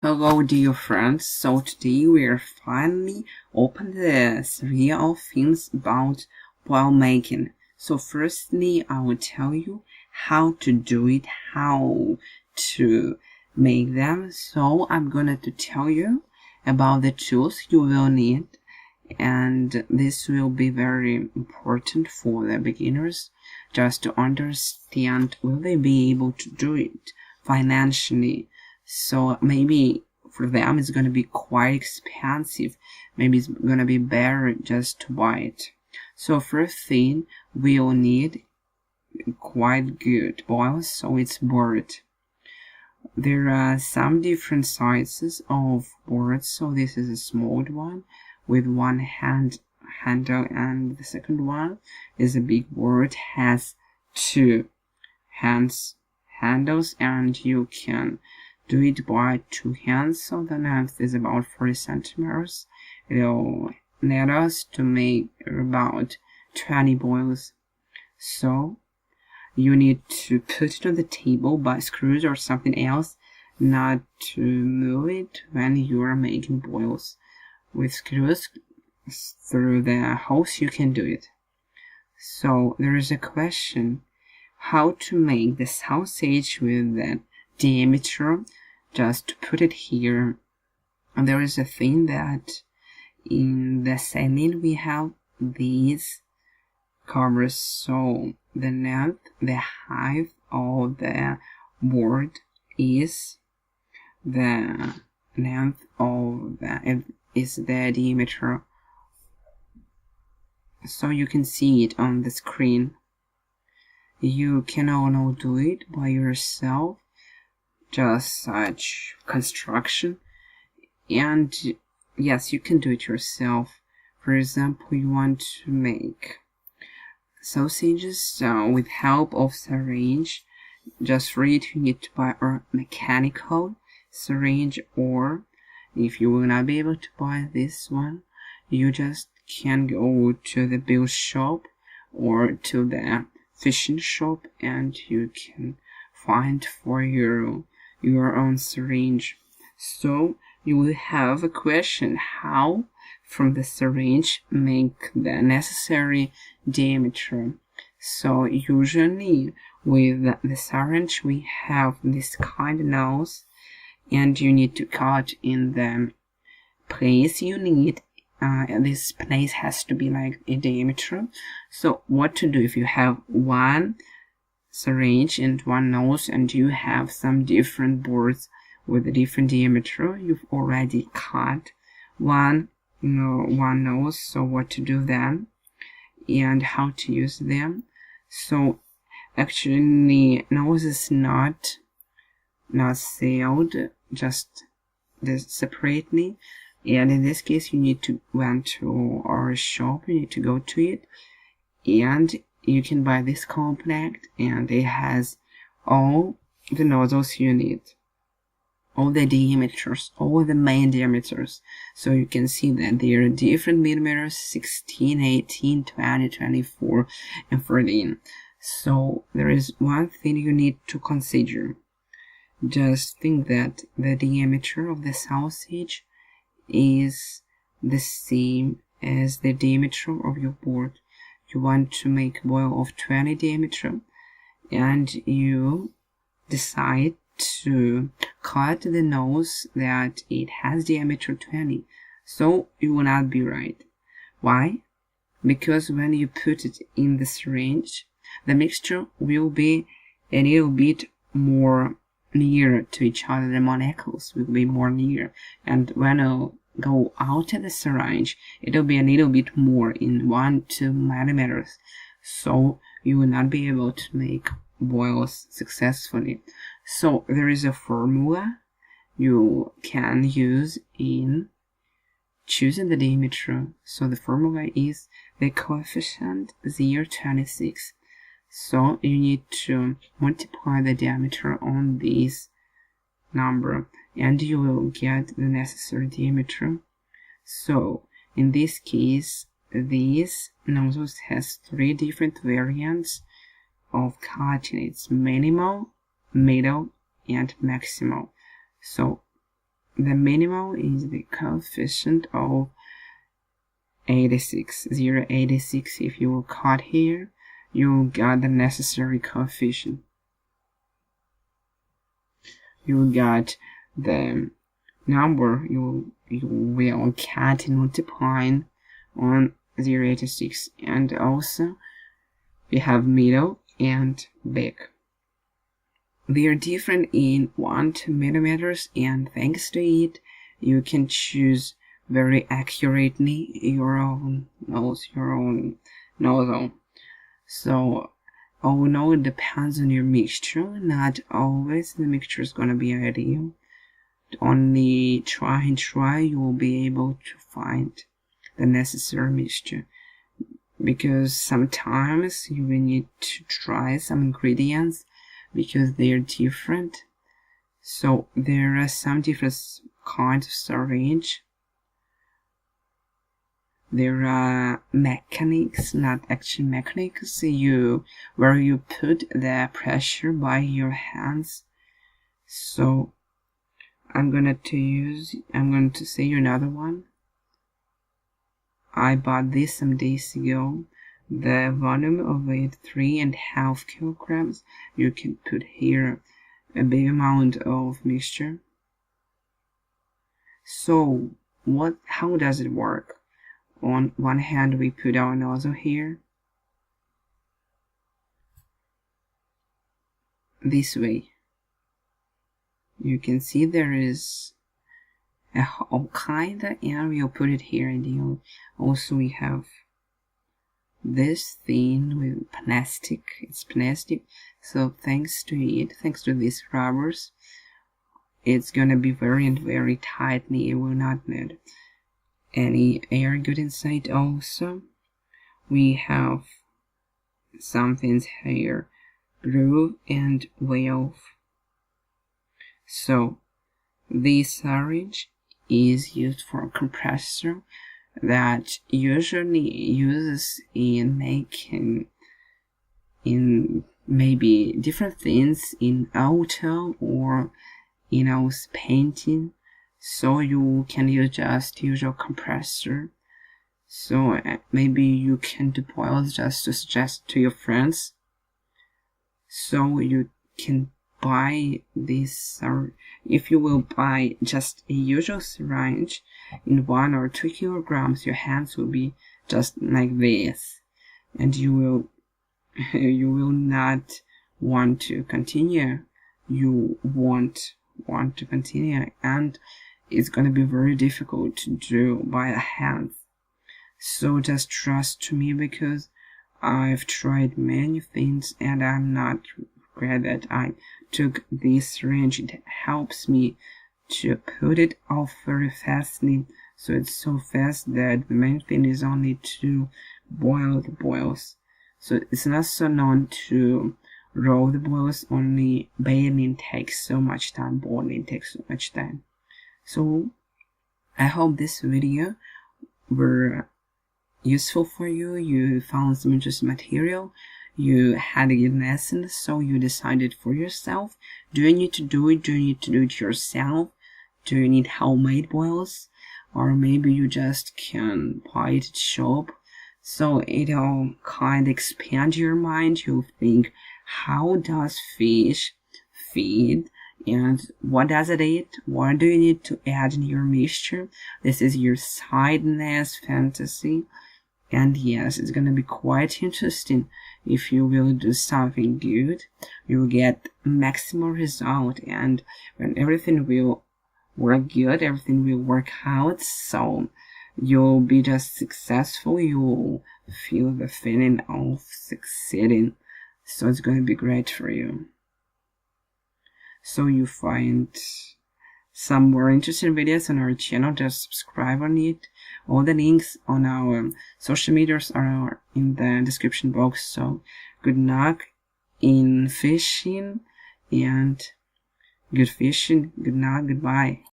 Hello dear friends, so today we are finally open the series of things about boil making. So firstly I will tell you how to do it, how to make them. So I'm gonna to tell you about the tools you will need, and this will be very important for the beginners just to understand will they be able to do it financially. So maybe for them it's going to be quite expensive. Maybe it's going to be better just to buy it. So first thing, we'll need quite good boil, so it's board. There are some different sizes of boards. So this is a small one with one handle, and the second one is a big board, has two handles, and you can do it by two hands. So the length is about 40 centimeters. It'll let us to make about 20 boils. So you need to put it on the table by screws or something else, not to move it when you are making boils. With screws through the holes you can do it. So there is a question how to make the sausage with the diameter. Just put it here. And there is a thing that in the ceiling we have these covers, so the length, the height of the board is the length of the diameter. So you can see it on the screen. You can also do it by yourself, just such construction, and yes, you can do it yourself. For example, you want to make sausages with help of syringe. Just for it you need to buy a mechanical syringe, or if you will not be able to buy this one, you just can go to the bill shop or to the fishing shop and you can find for your own syringe. So you will have a question how from the syringe make the necessary diameter. So usually with the syringe we have this kind of nose, and you need to cut in the place you need. This place has to be like a diameter. So what to do if you have one syringe and one nose and you have some different boards with a different diameter, you've already cut one nose. So what to do then and how to use them. So actually nose is not sold, just separately, and in this case you need to went to our shop, you need to go to it, and you can buy this complex, and it has all the nozzles you need, all the diameters, all the main diameters. So you can see that there are different millimeters, 16, 18, 20, 24, and 14. So there is one thing you need to consider. Just think that the diameter of the sausage is the same as the diameter of your board. You want to make a boil of 20 diameter, and you decide to cut the nose that it has diameter 20. So you will not be right. Why? Because when you put it in the syringe, the mixture will be a little bit more near to each other. The molecules will be more near, and when I go out of the syringe, it'll be a little bit more in 1-2 millimeters. So you will not be able to make boils successfully. So there is a formula you can use in choosing the diameter. So the formula is the coefficient 0.26. So you need to multiply the diameter on this number and you will get the necessary diameter. So in this case, these nozzles has 3 different variants of cutting. It's minimal, middle, and maximal. So the minimal is the coefficient of 86, 0.86. If you will cut here, you will get the necessary coefficient. You will get the number you will cut multiplying on 0.86, and also we have middle and big. They are different in 1-2 millimeters, and thanks to it, you can choose very accurately your own nozzle. So, although it depends on your mixture, not always the mixture is going to be ideal. Only try and try, you will be able to find the necessary mixture. Because sometimes you will need to try some ingredients because they are different. So there are some different kinds of syringe. There are mechanics, not actually mechanics, where you put the pressure by your hands. So I'm going to say another one. I bought this some days ago. The volume of it 3.5 kilograms. You can put here a big amount of mixture. So how does it work? On one hand, we put our nozzle here, this way. You can see there is a hole kinda, and we'll put it here. And also we have this thing with plastic. It's plastic, so thanks to these rubbers, it's gonna be very tightly. It will not need any air good inside. Also, we have some things here, groove and valve. So this syringe is used for a compressor that usually uses in making maybe different things in auto or painting. So you can use your compressor. So maybe you can do boils just to suggest to your friends. So you can buy this, or if you will buy just a usual syringe in 1 or 2 kilograms, your hands will be just like this, and you will not want to continue. You won't want to continue, and it's going to be very difficult to do by the hands. So just trust me, because I've tried many things and I'm not regret that I took this syringe. It helps me to put it off very fastly. So it's so fast that the main thing is only to boil the boils. So it's not so known to roll the boils, only boiling takes so much time, boiling takes so much time. So I hope this video were useful for you. You found some interesting material. You had a good lesson, so you decided for yourself. Do you need to do it? Do you need to do it yourself? Do you need homemade boils? Or maybe you just can buy it at shop. So it'll kind of expand your mind. You'll think, how does fish feed? And what does it eat? What do you need to add in your mixture? This is your sideless fantasy. And yes, it's gonna be quite interesting. If you will do something good, you will get maximum result, and when everything will work good, everything will work out, so you'll be just successful. You'll feel the feeling of succeeding, so it's going to be great for you. So you find some more interesting videos on our channel, just subscribe on it. All the links on our social medias are in the description box. So good luck in fishing, and good fishing. Good night, goodbye.